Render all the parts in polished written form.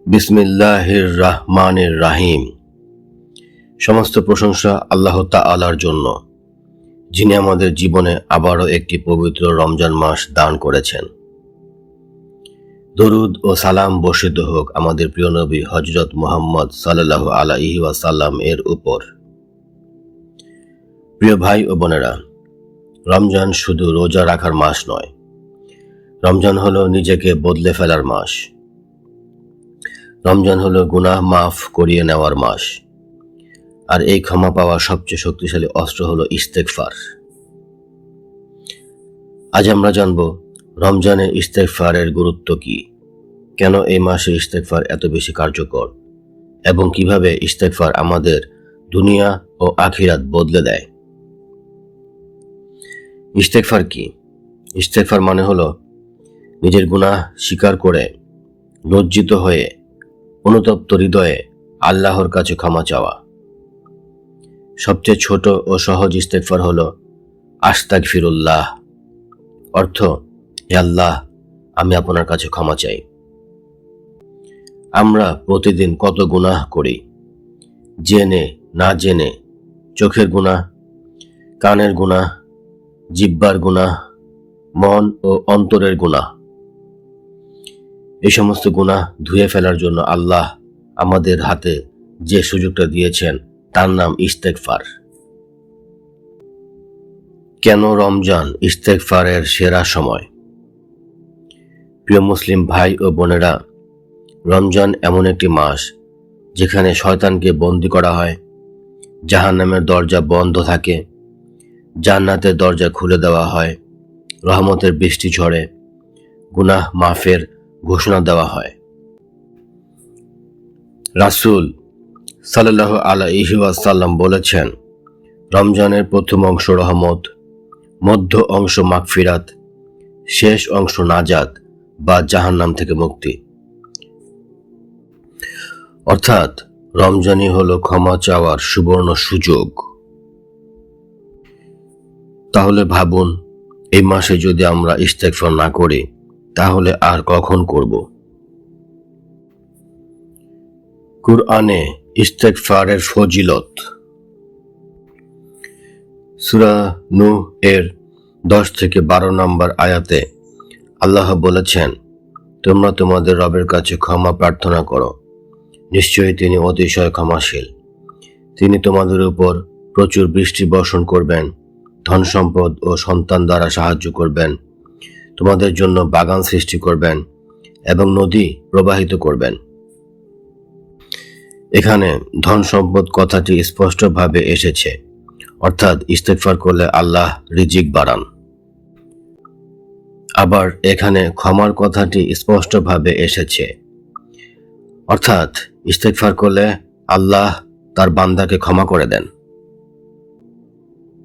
বিসমিল্লাহির রাহমানির রাহিম। সমস্ত প্রশংসা আল্লাহ তাআলার জন্য, যিনি আমাদের জীবনে আবারও একটি পবিত্র রমজান মাস দান করেছেন। দরুদ ও সালাম বর্ষিত হোক আমাদের প্রিয় নবী হযরত মুহাম্মদ সাল্লাল্লাহু আলাইহি ওয়াসাল্লাম এর উপর। প্রিয় ভাই ও বোনেরা, রমজান শুধু রোজা রাখার মাস নয়, রমজান হলো নিজেকে বদলে ফেলার মাস। রমজান হলো গুনাহ মাফ করিয়ে নেওয়ার মাস। আর এই ক্ষমা পাওয়ার সবচেয়ে শক্তিশালী অস্ত্র হলো ইস্তেগফার। আজ আমরা জানব রমজানে ইস্তেগফারের গুরুত্ব কি, কেন এই মাসে ইস্তেগফার এত বেশি কার্যকর, এবং কিভাবে ইস্তেগফার আমাদের দুনিয়া ও আখিরাত বদলে দেয়। ইস্তেগফার কি? ইস্তেগফার মানে হলো নিজের গুনাহ স্বীকার করে, লজ্জিত হয়ে, অনুতপ্ত হৃদয়ে আল্লাহর কাছে ক্ষমা চাওয়া। সবচেয়ে ছোট ও সহজ ইস্তেগফার হলো আস্তাগফিরুল্লাহ, অর্থ হে আল্লাহ, আমি আপনার কাছে ক্ষমা চাই। আমরা প্রতিদিন কত গুনাহ করি, জেনে না জেনে। চোখের গুনাহ, কানের গুনাহ, জিহ্বার গুনাহ, মন ও অন্তরের গুনাহ। এই সমস্ত গুনাহ ধুয়ে ফেলার জন্য আল্লাহ আমাদের হাতে যে সুযোগটা দিয়েছেন তার নাম ইস্তেগফার। কেন রমজান ইস্তেগফারের সেরা সময়? প্রিয় মুসলিম ভাই ও বোনেরা, রমজান এমন একটি মাস যেখানে শয়তানকে বন্দী করা হয়, জাহান্নামের দরজা বন্ধ থাকে, জান্নাতের দরজা খুলে দেওয়া হয়, রহমতের বৃষ্টি ঝরে, গুনাহ মাফের ঘোষণা দেওয়া হয়। রাসূল সাল্লাল্লাহু আলাইহি ওয়াসাল্লাম বলেছেন, রমজানের প্রথম অংশ রহমত, মধ্য অংশ মাগফিরাত, শেষ অংশ নাজাত বা জাহান্নাম থেকে মুক্তি। অর্থাৎ রমজানই হলো ক্ষমা চাওয়ার সুবর্ণ সুযোগ। তাহলে ভাবুন, এই মাসে যদি আমরা ইস্তেগফার না করি তাহলে আর কখন করব? কুরআনে ইস্তেগফারের ফজিলত। সূরা নূহ এর 10 থেকে 12 নম্বর আয়াতে আল্লাহ বলেছেন, তোমরা তোমাদের রবের কাছে ক্ষমা প্রার্থনা করো, নিশ্চয়ই তিনি অতিশয় ক্ষমাশীল। তিনি তোমাদের উপর প্রচুর বৃষ্টি বর্ষণ করবেন, ধন সম্পদ ও সন্তান দ্বারা সাহায্য করবেন, তোমাদের জন্য বাগান সৃষ্টি করবেন এবং নদী প্রবাহিত করবেন। এখানে ধন সম্পদ কথাটি স্পষ্টভাবে এসেছে, অর্থাৎ ইস্তেগফার করলে আল্লাহ রিজিক বাড়ান। আবার এখানে ক্ষমার কথাটি স্পষ্টভাবে এসেছে, অর্থাৎ ইস্তেগফার করলে আল্লাহ তার বান্দাকে ক্ষমা করে দেন।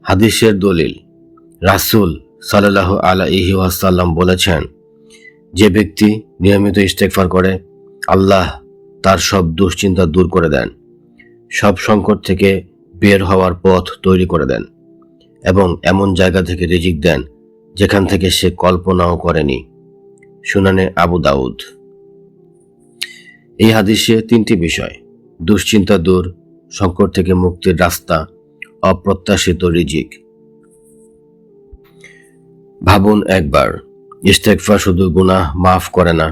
হাদিসের দলিল, রাসূল সাল্লাল্লাহু আলাইহি ওয়াসাল্লাম বলেছেন, যে ব্যক্তি নিয়মিত ইস্তেগফার করে আল্লাহ তার সব দুশ্চিন্তা দূর করে দেন, সব সংকট থেকে বের হওয়ার পথ তৈরি করে দেন এবং এমন জায়গা থেকে রিজিক দেন যেখান থেকে সে কল্পনাও করেনি। সুনানে আবু দাউদ। এই হাদিসে 3টি বিষয়: দুশ্চিন্তা দূর, সংকট থেকে মুক্তির রাস্তা, অপ্রত্যাশিত রিজিক। ভাবুন একবার, ইস্তেগফার শুধু গুনাহ মাফ করে না,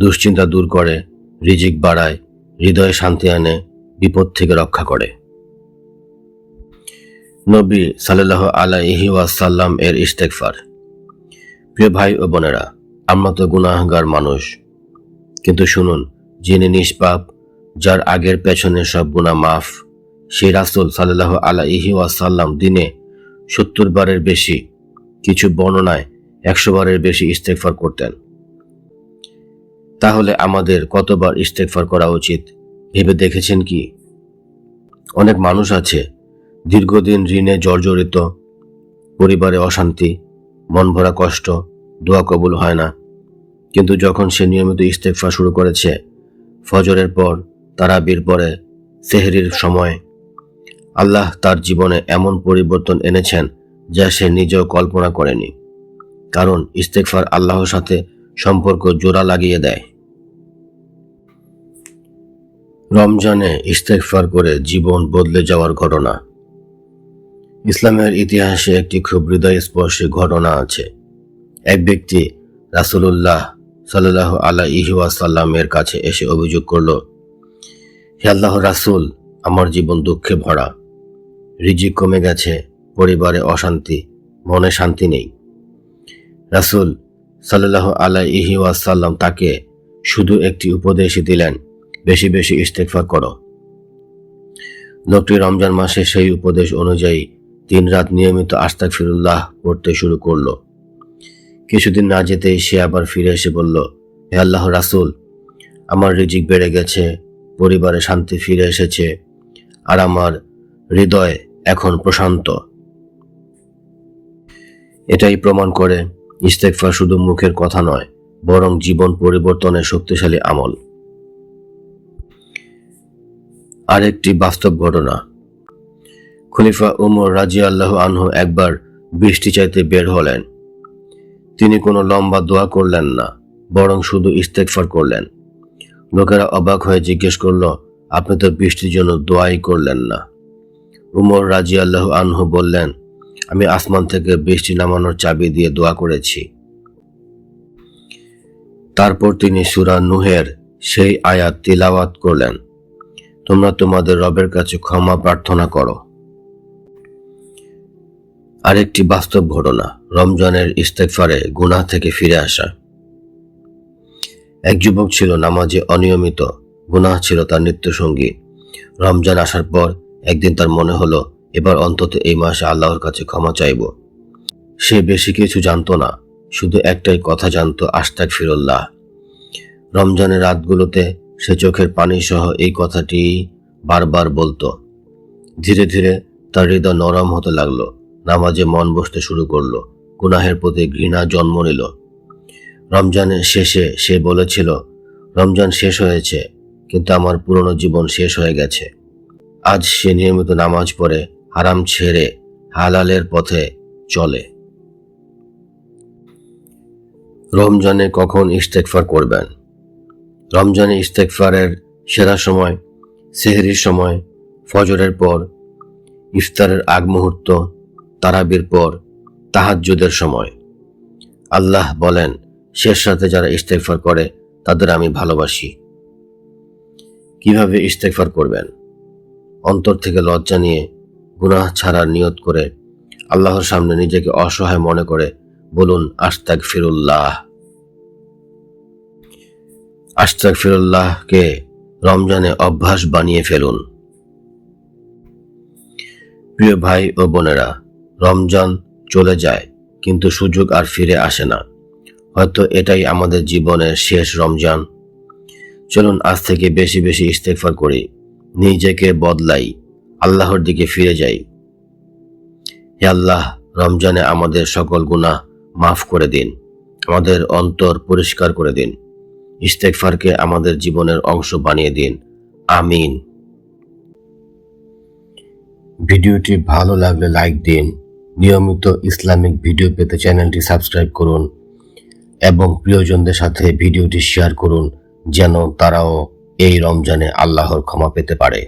দুশ্চিন্তা দূর করে, রিজিক বাড়ায়, হৃদয়ে শান্তি আনে, বিপদ থেকে রক্ষা করে। নবী সাল্লাল্লাহু আলাইহি ওয়াসাল্লাম এর ইস্তেগফার। প্রিয় ভাই ও বোনেরা, আমরা তো গুনাহগার মানুষ, কিন্তু শুনুন, যিনি নিষ্পাপ, যার আগের পেছনে সব গুনাহ মাফ, সেই রাসূল সাল্লাল্লাহু আলাইহি ওয়াসাল্লাম দিনে 70 বারের বেশি, কিছু বর্ণনায় 100 বারের বেশি ইস্তেগফার করতেন। তাহলে আমাদের কতবার ইস্তেগফার করা উচিত ভেবে দেখেছেন কি? অনেক মানুষ আছে দীর্ঘদিন ঋণে জর্জরিত, পরিবারে অশান্তি, মন ভরা কষ্ট, দোয়া কবুল হয় না, কিন্তু যখন সে নিয়মিত ইস্তেগফার শুরু করেছে, ফজরের পর, তারাবির পরে, সেহরির সময়, আল্লাহ তার জীবনে এমন পরিবর্তন এনেছেন যা সে নিজেও কল্পনা করেনি। কারণ ইস্তেগফার আল্লাহর সাথে সম্পর্ক জোড়া লাগিয়ে দেয়। রমজানে ইস্তেগফার করে জীবন বদলে যাওয়ার ঘটনা। ইসলামের ইতিহাসে একটি খুব হৃদয়স্পর্শী ঘটনা আছে। এক ব্যক্তি রাসূলুল্লাহ সাল্লাল্লাহু আলাইহি ওয়াসাল্লামের কাছে এসে অভিযোগ করল, হে আল্লাহর রাসূল, আমার জীবন দুঃখে ভরা, রিজিক কমে গেছে, পরিবারে অশান্তি, মনে শান্তি নেই। রাসূল সাল্লাল্লাহু আলাইহি ওয়াসাল্লাম তাকে শুধু একটি উপদেশই দিলেন, বেশি বেশি ইস্তেগফার করো। লোকটি রমজান মাসে সেই উপদেশ অনুযায়ী 3 রাত নিয়মিত আস্তাগফিরুল্লাহ পড়তে শুরু করলো। কিছুদিন না যেতেই সে আবার ফিরে এসে বলল, হে আল্লাহর রাসূল, আমার রিজিক বেড়ে গেছে, পরিবারে শান্তি ফিরে এসেছে, আর আমার হৃদয় এখন প্রশান্ত। এটাই প্রমাণ করে ইস্তেগফার শুধু মুখের কথা নয়, বরং জীবন পরিবর্তনের শক্তিশালী আমল। আরেকটি বাস্তব ঘটনা। খলিফা উমর রাদিয়াল্লাহু আনহু একবার বৃষ্টি চাইতে বের হলেন। তিনি কোনো লম্বা দোয়া করলেন না, বরং শুধু ইস্তেগফার করলেন। লোকেরা অবাক হয়ে জিজ্ঞেস করল, আপনি তো বৃষ্টির জন্য দোয়াই করলেন না। উমর রাদিয়াল্লাহু আনহু বললেন, আমি আসমান থেকে বৃষ্টি নামানোর চাবি দিয়ে দোয়া করেছি। তারপর তিনি সূরা নূহের সেই আয়াত তিলাওয়াত করলেন, তোমরা তোমাদের রবের কাছে ক্ষমা প্রার্থনা করো। আরেকটি বাস্তব ঘটনা, রমজানের ইস্তেগফারে গুনাহ থেকে ফিরে আসা। এক যুবক ছিল নামাজে অনিয়মিত, গুনাহ ছিল তার নিত্যসঙ্গী। রমজান আসার পর একদিন তার মনে হলো, এবার অন্তত এই মাসে আল্লাহর কাছে ক্ষমা চাইব। সে বেশি কিছু জানতো না, শুধু একটাই কথা জানতো, আস্তাগফিরুল্লাহ। রমজানের রাতগুলোতে সে চোখের পানি সহ এই কথাটি বারবার বলতো। ধীরে ধীরে তার হৃদয় নরম হতে লাগলো, নামাজে মন বসতে শুরু করলো, গুনাহের প্রতি ঘৃণা জন্ম নিল। রমজানের শেষে সে বলেছিল, রমজান শেষ হয়েছে, কিন্তু আমার পুরনো জীবন শেষ হয়ে গেছে। আজ সে নিয়মিত নামাজ পড়ে, হারাম ছেড়ে হালালের পথে চলে। রমজানে কখন ইস্তেগফার করবেন? রমজানে ইস্তেগফারের সেরা সময় সেহরির সময়, ফজরের পর, ইফতারের আগ মুহূর্ত, তারাবির পর, তাহাজ্জুদের সময়। আল্লাহ বলেন, শেষ রাতে যারা ইস্তেগফার করে তাদের আমি ভালোবাসি। কিভাবে ইস্তেগফার করবেন? অন্তর থেকে লজ্জা নিয়ে, গুনাহ ছাড়ার নিয়ত করে, আল্লাহর সামনে নিজেকে অসহায় মনে করে বলুন, আস্তাগফিরুল্লাহ। আস্তাগফিরুল্লাহকে রমজানে অভ্যাস বানিয়ে ফেলুন। প্রিয় ভাই ও বোনেরা, রমজান চলে যায়, কিন্তু সুযোগ আর ফিরে আসে না। হয়তো এটাই আমাদের জীবনের শেষ রমজান। চলুন আজ থেকে বেশি বেশি ইস্তেগফার করি, নিজেকে বদলাই, আল্লাহর দিকে ফিরে যাই। হে আল্লাহ, রমজানে আমাদের সকল গুনাহ মাফ করে দিন, আমাদের অন্তর পরিষ্কার করে দিন, ইস্তেগফারকে আমাদের জীবনের অংশ বানিয়ে দিন। আমিন। ভিডিওটি ভালো লাগলে লাইক দিন, নিয়মিত ইসলামিক ভিডিও পেতে চ্যানেলটি সাবস্ক্রাইব করুন এবং প্রিয়জনদের সাথে ভিডিওটি শেয়ার করুন, যেন তারাও এই রমজানে আল্লাহর ক্ষমা পেতে পারে।